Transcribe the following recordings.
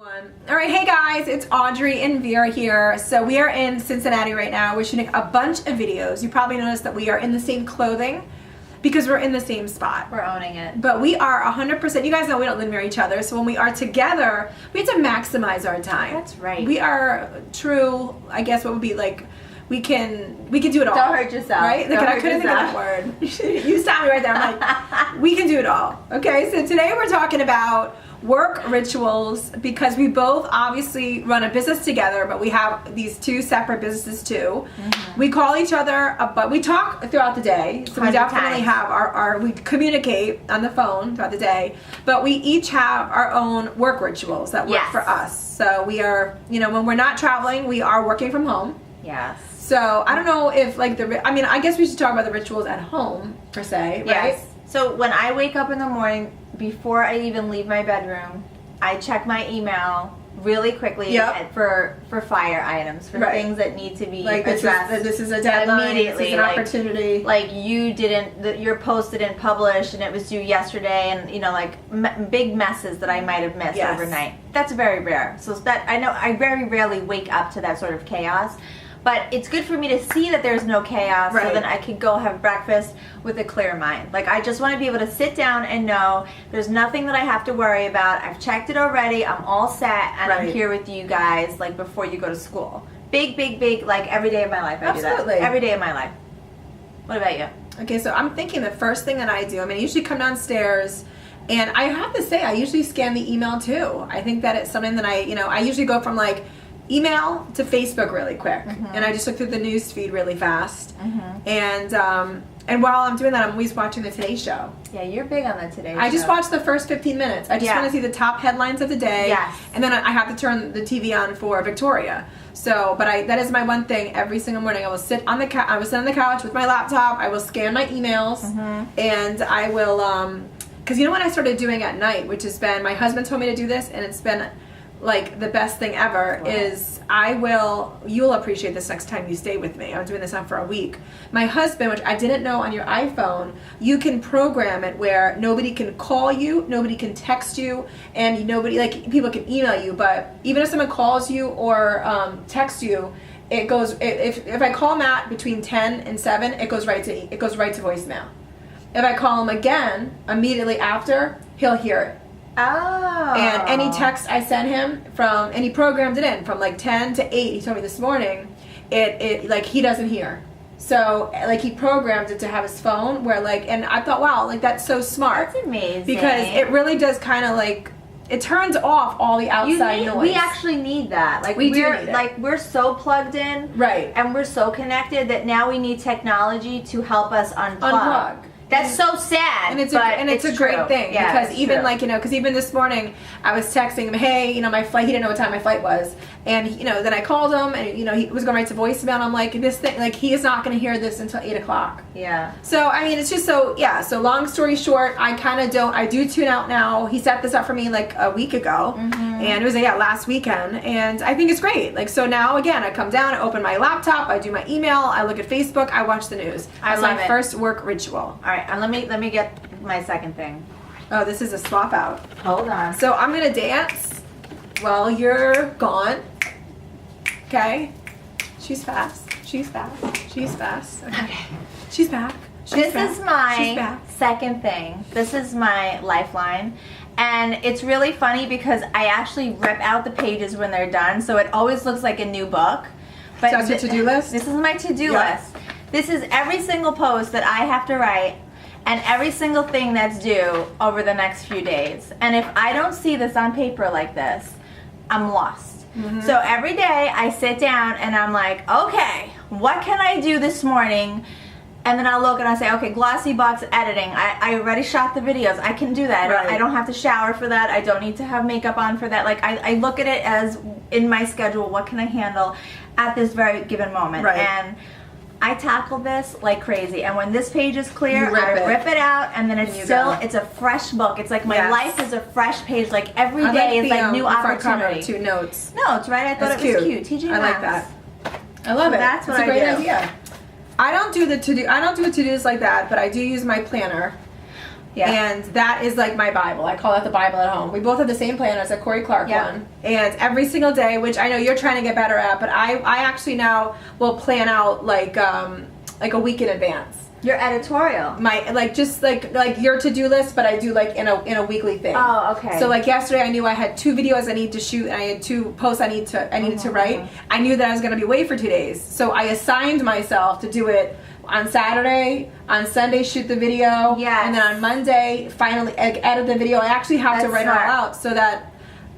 All right, hey guys, it's Audrey and Vera here. So we are in Cincinnati right now. We're shooting a bunch of videos. You probably noticed that we are in the same clothing because we're in the same spot. We're owning it. But we are 100%, you guys know we don't live near each other, so when we are together, we have to maximize our time. That's right. We are true, I guess what would be like, we can do it all. Don't hurt yourself. Right? Don't I hurt couldn't yourself. think of that word. You stopped me right there. I'm like, we can do it all. Okay, so today we're talking about work rituals because we both obviously run a business together, but we have these two separate businesses too. Mm-hmm. We call each other, but we talk throughout the day. So we definitely have we communicate on the phone throughout the day, but we each have our own work rituals that work for us. So we are, when we're not traveling, we are working from home. Yes. So I don't know if I guess we should talk about the rituals at home per se, right? Yes. So when I wake up in the morning, before I even leave my bedroom, I check my email really quickly for fire items, for things that need to be addressed. This is a deadline, immediately. This is an opportunity. Like your post didn't publish and it was due yesterday, and big messes that I might have missed overnight. That's very rare. So I know I very rarely wake up to that sort of chaos. But it's good for me to see that there's no chaos, so then I can go have breakfast with a clear mind. Like, I just want to be able to sit down and know there's nothing that I have to worry about. I've checked it already. I'm all set, and I'm here with you guys, like, before you go to school. Big, like, every day of my life I do that. Every day of my life. What about you? Okay, so I'm thinking the first thing that I do, I usually come downstairs, and I have to say, I usually scan the email, too. I think that it's something that I usually go from, like, email to Facebook really quick, and I just look through the news feed really fast, and while I'm doing that, I'm always watching the Today Show. Yeah, you're big on the Today Show. I just watch the first 15 minutes. I just want to see the top headlines of the day, and then I have to turn the TV on for Victoria. So, but that is my one thing. Every single morning, I will sit on the couch with my laptop. I will scan my emails, and I will, because what I started doing at night, which has been, my husband told me to do this, and it's been like the best thing ever, is you'll appreciate this next time you stay with me. I'm doing this now for a week. My husband, which I didn't know on your iPhone, you can program it where nobody can call you, nobody can text you, and people can email you, but even if someone calls you or texts you, it goes, if I call Matt between 10 and 7, it goes right to voicemail. If I call him again immediately after, he'll hear it. Oh. And any text I sent him and he programmed it in from like 10 to 8, he told me this morning, it he doesn't hear. So he programmed it to have his phone where and I thought, wow, that's so smart. That's amazing. Because it really does kind of it turns off all the outside noise. We actually need that. We do need it. We're so plugged in. Right. And we're so connected that now we need technology to help us unplug. That's so sad, and it's a great thing, because even because even this morning I was texting him, hey, my flight. He didn't know what time my flight was, and then I called him, and he was going right to voicemail. And I'm like, this thing, he is not going to hear this until 8 o'clock. Yeah. So it's just so long story short, I do tune out now. He set this up for me a week ago, and it was last weekend, and I think it's great. So now again, I come down, I open my laptop, I do my email, I look at Facebook, I watch the news. That's my first work ritual. All right. And let me get my second thing. Oh, this is a swap out. Hold on. So I'm gonna dance while you're gone. Okay? She's fast. She's fast. She's fast. Okay. She's back. This is my second thing. This is my Lifeline. And it's really funny because I actually rip out the pages when they're done, so it always looks like a new book. But so that's your to-do list? This is my to-do list. This is every single post that I have to write, and every single thing that's due over the next few days. And if I don't see this on paper like this, I'm lost. So every day I sit down and I'm like, okay, what can I do this morning? And then I'll look and I say, okay, glossy box editing. I already shot the videos. I can do that. I don't have to shower for that. I don't need to have makeup on for that. I look at it as in my schedule, what can I handle at this very given moment? And I tackle this like crazy, and when this page is clear, I rip it out, and then it's a fresh book. It's like my life is a fresh page. Like every day is like new opportunity. 2 notes. Notes, right? I thought it was cute. TJ I like that. I love it. That's what a great I do. idea. I don't do the to-do. I don't do a to-dos like that, but I do use my planner. Yeah. And that is like my Bible. I call that the Bible at home. We both have the same plan as a Corey Clark one. And every single day, which I know you're trying to get better at, but I actually now will plan out like a week in advance. Your editorial. My just like your to-do list, but I do like in a weekly thing. Oh, okay. So like yesterday I knew I had 2 videos I need to shoot and I had 2 posts I needed to write. I knew that I was going to be away for 2 days. So I assigned myself to do it on Saturday, on Sunday shoot the video, and then on Monday finally edit the video. I actually have to write it all out so that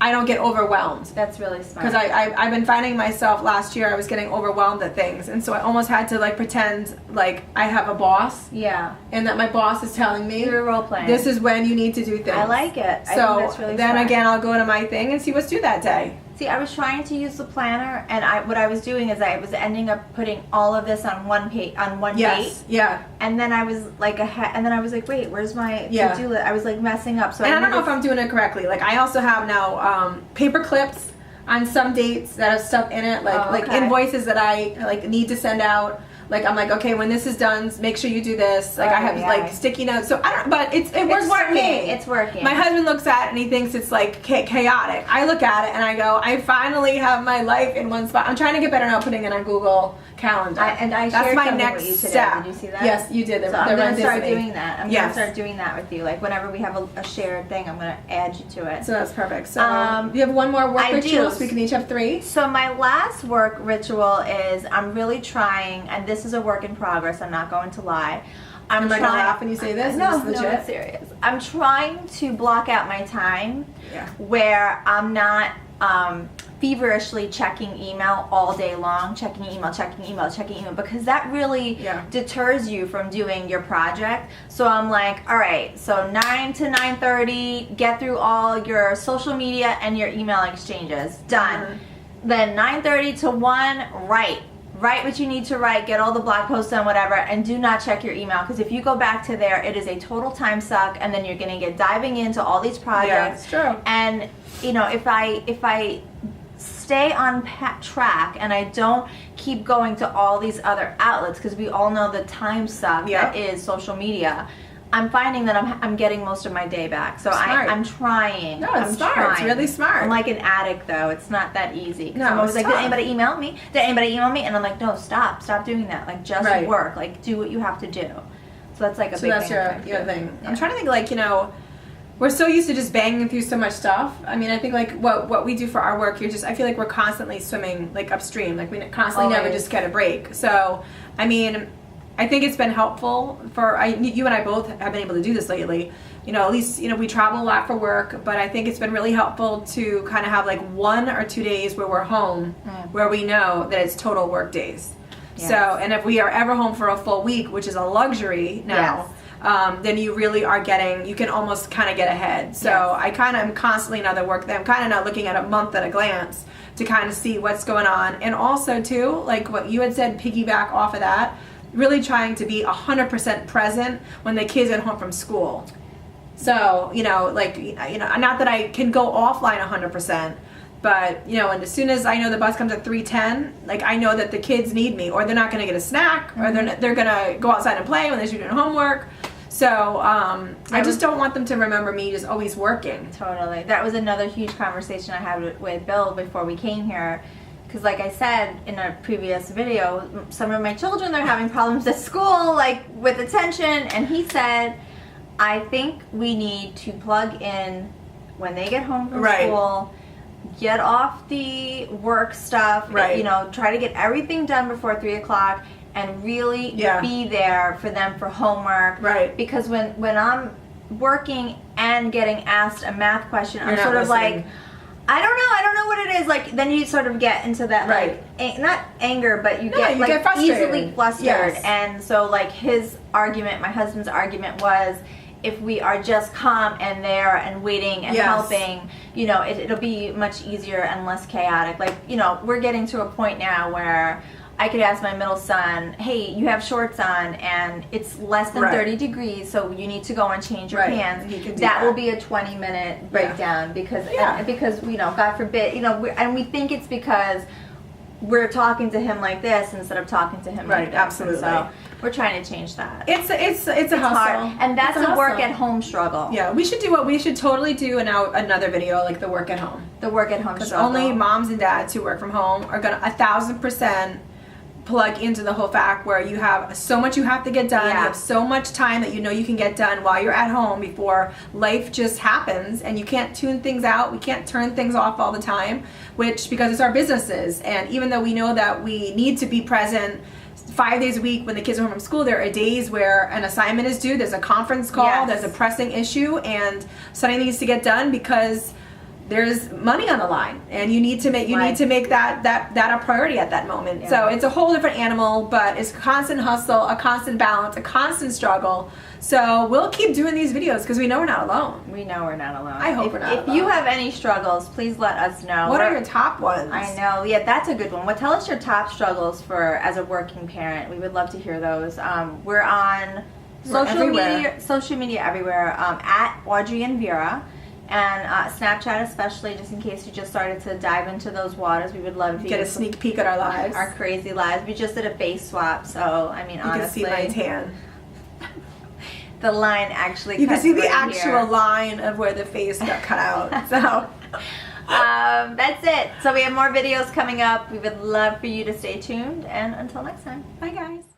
I don't get overwhelmed. That's really smart. Because I've been finding myself last year I was getting overwhelmed at things, and so I almost had to like pretend like I have a boss. Yeah. And that my boss is telling me, you're role playing. This is when you need to do things. I like it. So I think that's really then smart. again I'll go to my thing and see what's due that day. See, I was trying to use the planner, and what I was doing is I was ending up putting all of this on one page, on one date. Yeah. And then I was like wait, where's my to-do list? I was like messing up. So and I don't know if I'm doing it correctly. Like I also have now paper clips on some dates that have stuff in it, like invoices that I like need to send out. Like I'm like, okay, when this is done, make sure you do this. Like I have like sticky notes. So I don't, but it works for me. It's working. My husband looks at it and he thinks it's like chaotic. I look at it and I go, I finally have my life in one spot. I'm trying to get better now putting it on Google Calendar. That's my next step. Did you see that? Yes, you did. So I'm gonna start doing that. I'm gonna start doing that with you. Like whenever we have a shared thing, I'm gonna add you to it. So that's perfect. So you have one more work ritual, so we can each have 3. So my last work ritual is I'm really trying, and this is a work in progress. I'm not going to lie. I'm trying to laugh when you say this. No, legit? No, it's serious. I'm trying to block out my time where I'm not feverishly checking email all day long, checking email, because that really deters you from doing your project. So I'm like, all right, so 9 to 9:30, get through all your social media and your email exchanges. Done. Then 9:30 to 1, write what you need to write, get all the blog posts done, whatever, and do not check your email, because if you go back to there, it is a total time suck, and then you're going to get diving into all these projects. Yeah, it's true. And you know, if I stay on track and I don't keep going to all these other outlets, because we all know the time suck that is social media, I'm finding that I'm getting most of my day back. So I'm trying. No, it's smart. Trying. It's really smart. I'm like an addict, though. It's not that easy. No, I'm always like, tough. did anybody email me? And I'm like, no, stop doing that. Like, just work. Like, do what you have to do. So that's like a big thing. So that's your thing. Yeah. I'm trying to think, like, you know, we're so used to just banging through so much stuff. I mean, I think like what we do for our work, I feel like we're constantly swimming like upstream. Like we constantly never just get a break. So, I mean, I think it's been helpful you and I both have been able to do this lately. You know, at least, you know, we travel a lot for work, but I think it's been really helpful to kind of have like 1 or 2 days where we're home, where we know that it's total work days. Yes. So, and if we are ever home for a full week, which is a luxury now, then you really are you can almost kind of get ahead. So I kind of am constantly in other work. I'm kind of not looking at a month at a glance to kind of see what's going on. And also too, like what you had said, piggyback off of that, really trying to be 100% present when the kids are home from school. So, you know, like, you know, not that I can go offline 100%, but, you know, and as soon as I know the bus comes at 3:10, like, I know that the kids need me, or they're not going to get a snack, or they're going to go outside and play when they're doing homework. So, I just don't want them to remember me just always working. Totally. That was another huge conversation I had with Bill before we came here. Because like I said in a previous video, some of my children, they're having problems at school, like with attention. And he said, I think we need to plug in when they get home from school, get off the work stuff, you know, try to get everything done before 3 o'clock and really be there for them for homework. Right. Because when I'm working and getting asked a math question, I'm sort of like, I don't know what it is. Like, then you sort of get into that, like, not anger, but you get easily flustered. Yes. And so, like, my husband's argument was, if we are just calm and there and waiting and helping, you know, it'll be much easier and less chaotic. Like, you know, we're getting to a point now where I could ask my middle son, hey, you have shorts on and it's less than 30 degrees, so you need to go and change your pants. That will be a 20-minute breakdown because, you know, God forbid, you know, and we think it's because we're talking to him like this instead of talking to him like this. Absolutely. And so we're trying to change that. It's a hustle. Hard. And that's a work at home struggle. Yeah, we should totally do another video like the work at home. The work at home struggle. Only moms and dads who work from home are gonna 1,000% plug into the whole fact where you have so much you have to get done. You have so much time that you know you can get done while you're at home before life just happens, and you can't tune things out. We can't turn things off all the time, which because it's our businesses. And even though we know that we need to be present 5 days a week when the kids are home from school, there are days where an assignment is due, there's a conference call, there's a pressing issue, and something needs to get done because there's money on the line, and you need to make that a priority at that moment. Yeah. So it's a whole different animal, but it's a constant hustle, a constant balance, a constant struggle. So we'll keep doing these videos because we know we're not alone. We know we're not alone. I hope we're not alone. If you have any struggles, please let us know. What are your top ones? I know. Yeah, that's a good one. Tell us your top struggles as a working parent. We would love to hear those. We're on social media everywhere at Audrey and Vera. And Snapchat especially, just in case you just started to dive into those waters. We would love if you get a sneak peek at our lives. Our crazy lives. We just did a face swap, so I mean, honestly. You can see my tan. The line actually you cuts can see the right actual here. line of where the face got cut out. So that's it. So we have more videos coming up. We would love for you to stay tuned, and until next time. Bye guys.